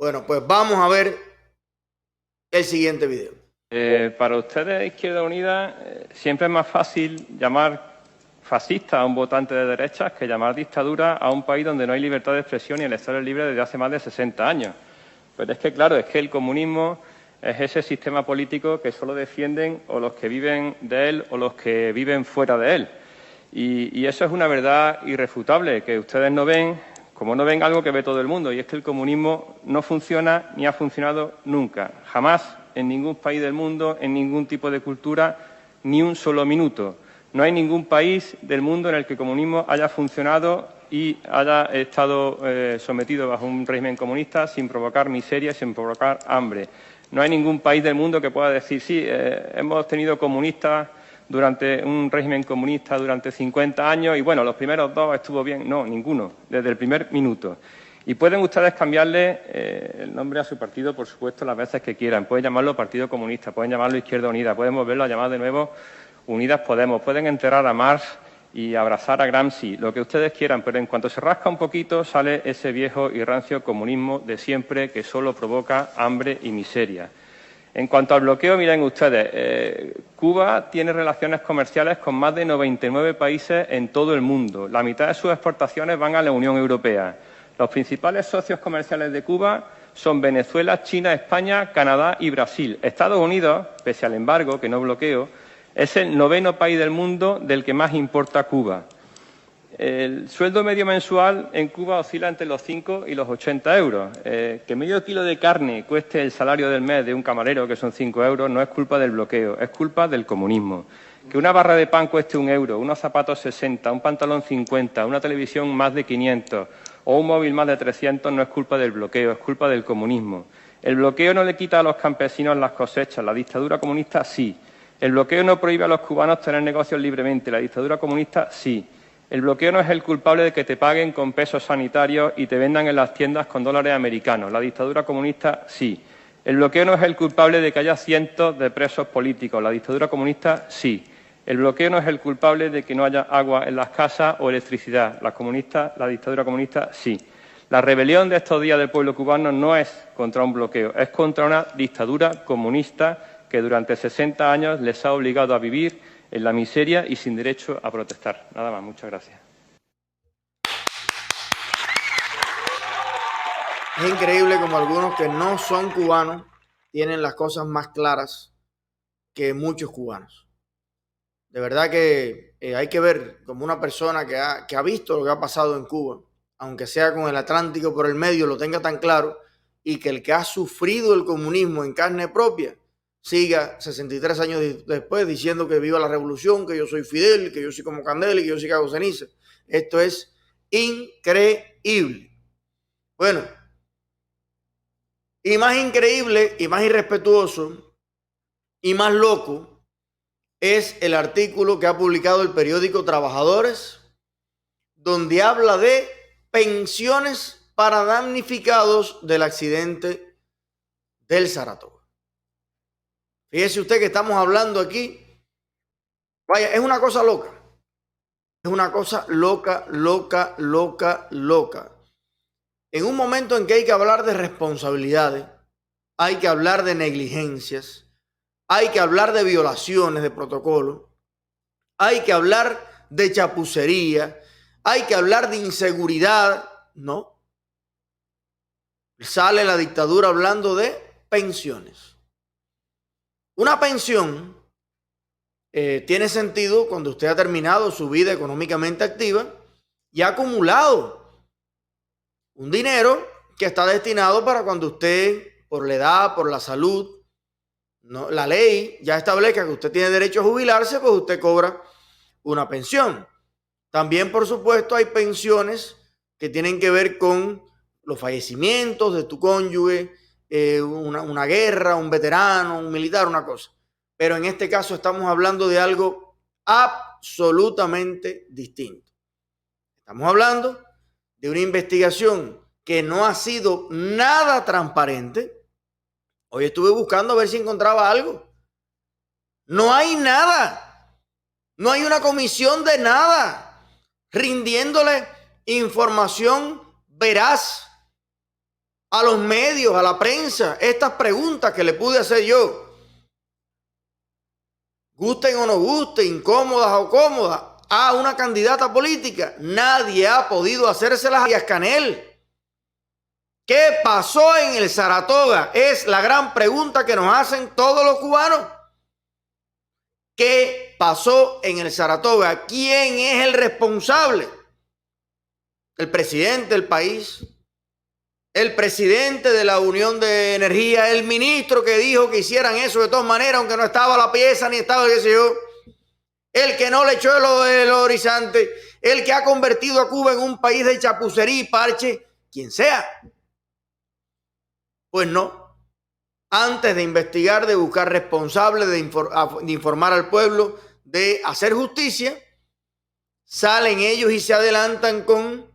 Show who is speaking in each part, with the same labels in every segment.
Speaker 1: Bueno, pues vamos a ver el siguiente video.
Speaker 2: Para ustedes, Izquierda Unida, siempre es más fácil llamar fascista a un votante de derechas que llamar dictadura a un país donde no hay libertad de expresión y elecciones libres desde hace más de 60 años. Pero es que, claro, es que el comunismo es ese sistema político que solo defienden o los que viven de él o los que viven fuera de él. Y eso es una verdad irrefutable, que ustedes no ven, como no ven algo que ve todo el mundo, y es que el comunismo no funciona ni ha funcionado nunca, jamás, en ningún país del mundo, en ningún tipo de cultura, ni un solo minuto. No hay ningún país del mundo en el que el comunismo haya funcionado y haya estado sometido bajo un régimen comunista sin provocar miseria, sin provocar hambre. No hay ningún país del mundo que pueda decir, sí, hemos tenido comunistas durante un régimen comunista durante 50 años y, bueno, los primeros 2 estuvo bien. No, ninguno, desde el primer minuto. Y pueden ustedes cambiarle el nombre a su partido, por supuesto, las veces que quieran. Pueden llamarlo Partido Comunista, pueden llamarlo Izquierda Unida, pueden volverlo a llamar de nuevo Unidas Podemos, pueden enterrar a Marx y abrazar a Gramsci, lo que ustedes quieran, pero en cuanto se rasca un poquito sale ese viejo y rancio comunismo de siempre que solo provoca hambre y miseria. En cuanto al bloqueo, miren ustedes, Cuba tiene relaciones comerciales con más de 99 países en todo el mundo. La mitad de sus exportaciones van a la Unión Europea. Los principales socios comerciales de Cuba son Venezuela, China, España, Canadá y Brasil. Estados Unidos, pese al embargo, que no bloqueo, es el 9º país del mundo del que más importa Cuba. El sueldo medio mensual en Cuba oscila entre los 5 y los 80 euros. Que medio kilo de carne cueste el salario del mes de un camarero, que son 5 euros, no es culpa del bloqueo, es culpa del comunismo. Que una barra de pan cueste 1 euro, unos zapatos 60, un pantalón 50, una televisión más de 500 o un móvil más de 300 no es culpa del bloqueo, es culpa del comunismo. El bloqueo no le quita a los campesinos las cosechas, la dictadura comunista sí. El bloqueo no prohíbe a los cubanos tener negocios libremente, la dictadura comunista sí. El bloqueo no es el culpable de que te paguen con pesos sanitarios y te vendan en las tiendas con dólares americanos. La dictadura comunista, sí. El bloqueo no es el culpable de que haya cientos de presos políticos. La dictadura comunista, sí. El bloqueo no es el culpable de que no haya agua en las casas o electricidad. La dictadura comunista, sí. La rebelión de estos días del pueblo cubano no es contra un bloqueo, es contra una dictadura comunista que durante 60 años les ha obligado a vivir en la miseria y sin derecho a protestar. Nada más, muchas gracias.
Speaker 1: Es increíble como algunos que no son cubanos tienen las cosas más claras que muchos cubanos. De verdad que hay que ver como una persona que ha visto lo que ha pasado en Cuba, aunque sea con el Atlántico por el medio, lo tenga tan claro, y que el que ha sufrido el comunismo en carne propia siga 63 años después diciendo que viva la revolución, que yo soy Fidel, que yo soy como Candela y que yo soy Cago Ceniza. Esto es increíble. Bueno, y más increíble y más irrespetuoso y más loco es el artículo que ha publicado el periódico Trabajadores, donde habla de pensiones para damnificados del accidente del Saratoga. Fíjese usted que estamos hablando aquí, vaya, es una cosa loca. Es una cosa loca, loca, loca, loca. En un momento en que hay que hablar de responsabilidades, hay que hablar de negligencias, hay que hablar de violaciones de protocolo, hay que hablar de chapucería, hay que hablar de inseguridad, ¿no? Sale la dictadura hablando de pensiones. Una pensión tiene sentido cuando usted ha terminado su vida económicamente activa y ha acumulado un dinero que está destinado para cuando usted, por la edad, por la salud, ¿no? La ley ya establezca que usted tiene derecho a jubilarse, pues usted cobra una pensión. También, por supuesto, hay pensiones que tienen que ver con los fallecimientos de tu cónyuge, una guerra, un veterano, un militar, una cosa. Pero en este caso estamos hablando de algo absolutamente distinto. Estamos hablando de una investigación que no ha sido nada transparente. Hoy estuve buscando a ver si encontraba algo. No hay nada. No hay una comisión de nada rindiéndole información veraz a los medios, a la prensa, estas preguntas que le pude hacer yo. Gusten o no gusten, incómodas o cómodas, a una candidata política. Nadie ha podido hacérselas a Díaz Canel. ¿Qué pasó en el Saratoga? Es la gran pregunta que nos hacen todos los cubanos. ¿Qué pasó en el Saratoga? ¿Quién es el responsable? El presidente del país, el presidente de la Unión de Energía, el ministro que dijo que hicieran eso de todas maneras, aunque no estaba la pieza ni estaba qué sé yo, el que no le echó el horizonte, el que ha convertido a Cuba en un país de chapucería y parche, quien sea. Pues no. Antes de investigar, de buscar responsables, de informar al pueblo, de hacer justicia, salen ellos y se adelantan con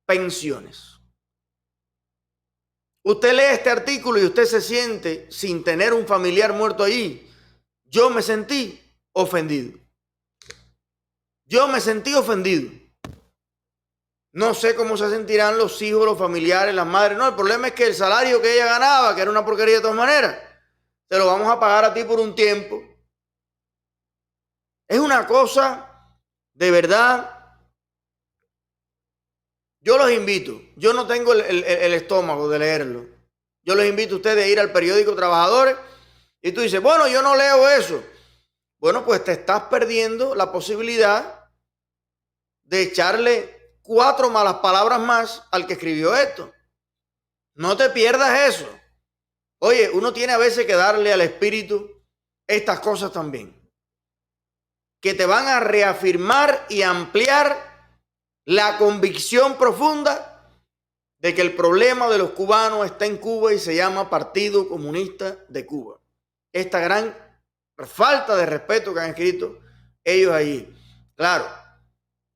Speaker 1: pensiones. Usted lee este artículo y usted se siente sin tener un familiar muerto allí. Yo me sentí ofendido. Yo me sentí ofendido. No sé cómo se sentirán los hijos, los familiares, las madres. No, el problema es que el salario que ella ganaba, que era una porquería de todas maneras, te lo vamos a pagar a ti por un tiempo. Es una cosa, de verdad. Yo los invito, yo no tengo el estómago de leerlo. Yo los invito a ustedes a ir al periódico Trabajadores y tú dices, bueno, yo no leo eso. Bueno, pues te estás perdiendo la posibilidad de echarle 4 malas palabras más al que escribió esto. No te pierdas eso. Oye, uno tiene a veces que darle al espíritu estas cosas también, que te van a reafirmar y ampliar la convicción profunda de que el problema de los cubanos está en Cuba y se llama Partido Comunista de Cuba. Esta gran falta de respeto que han escrito ellos allí. Claro,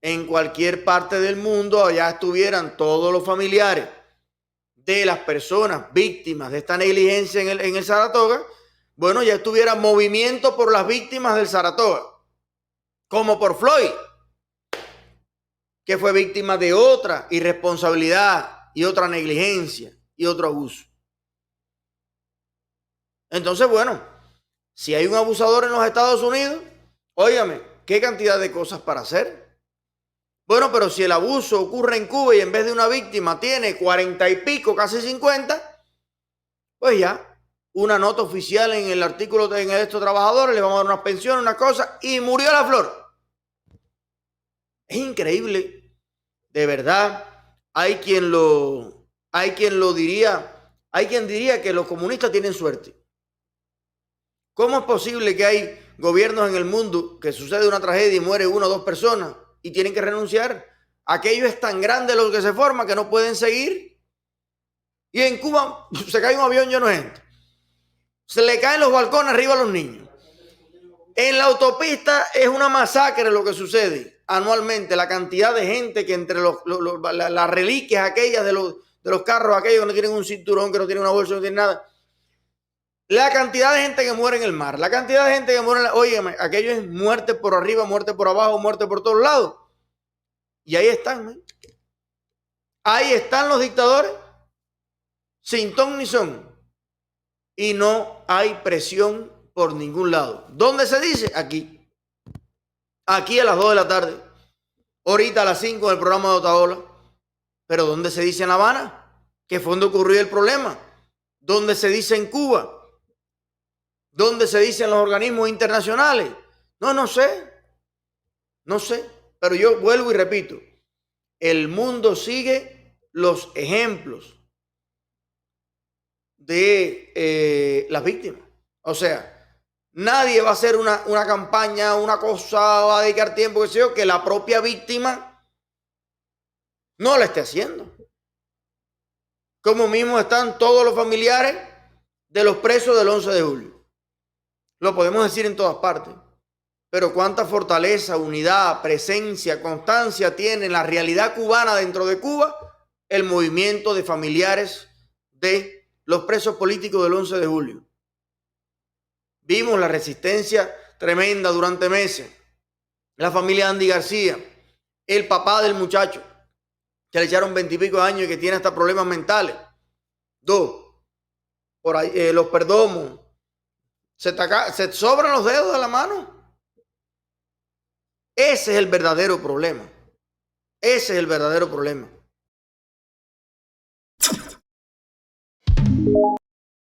Speaker 1: en cualquier parte del mundo allá estuvieran todos los familiares de las personas víctimas de esta negligencia en el Saratoga, bueno, ya estuviera movimiento por las víctimas del Saratoga, como por Floyd, que fue víctima de otra irresponsabilidad y otra negligencia y otro abuso. Entonces, bueno, si hay un abusador en los Estados Unidos, óigame, ¿qué cantidad de cosas para hacer? Bueno, pero si el abuso ocurre en Cuba y en vez de una víctima tiene 40 y pico, casi 50, pues ya, una nota oficial en el artículo de estos trabajadores, les vamos a dar unas pensiones, una cosa, y murió la flor. Es increíble. De verdad, hay quien diría que los comunistas tienen suerte. ¿Cómo es posible que hay gobiernos en el mundo que sucede una tragedia y muere 1 o 2 personas y tienen que renunciar? Aquello es tan grande lo que se forma que no pueden seguir. Y en Cuba se cae un avión lleno de gente. Se le caen los balcones arriba a los niños. En la autopista es una masacre lo que sucede anualmente, la cantidad de gente que entre las reliquias aquellas de los carros, aquellos que no tienen un cinturón, que no tienen una bolsa, no tienen nada, la cantidad de gente que muere en el mar, la cantidad de gente que muere óyeme, aquello es muerte por arriba, muerte por abajo, muerte por todos lados. Y ahí están, ¿eh? Ahí están los dictadores, sin ton ni son, y no hay presión por ningún lado. ¿Dónde se dice? Aquí. Aquí a las 2 de la tarde. Ahorita a las 5 en el programa de Otaola. Pero ¿dónde se dice en La Habana? ¿Qué fue donde ocurrió el problema? ¿Dónde se dice en Cuba? ¿Dónde se dice en los organismos internacionales? No sé. No sé. Pero yo vuelvo y repito. El mundo sigue los ejemplos de las víctimas. O sea, nadie va a hacer una campaña, una cosa, va a dedicar tiempo, que la propia víctima no la esté haciendo. Como mismo están todos los familiares de los presos del 11 de julio. Lo podemos decir en todas partes. Pero cuánta fortaleza, unidad, presencia, constancia tiene en la realidad cubana dentro de Cuba el movimiento de familiares de los presos políticos del 11 de julio. Vimos la resistencia tremenda durante meses. La familia Andy García, el papá del muchacho, que le echaron 20 y pico años y que tiene hasta problemas mentales. Dos, por ahí, los perdomos. Se sobran los dedos de la mano. Ese es el verdadero problema. Ese es el verdadero problema.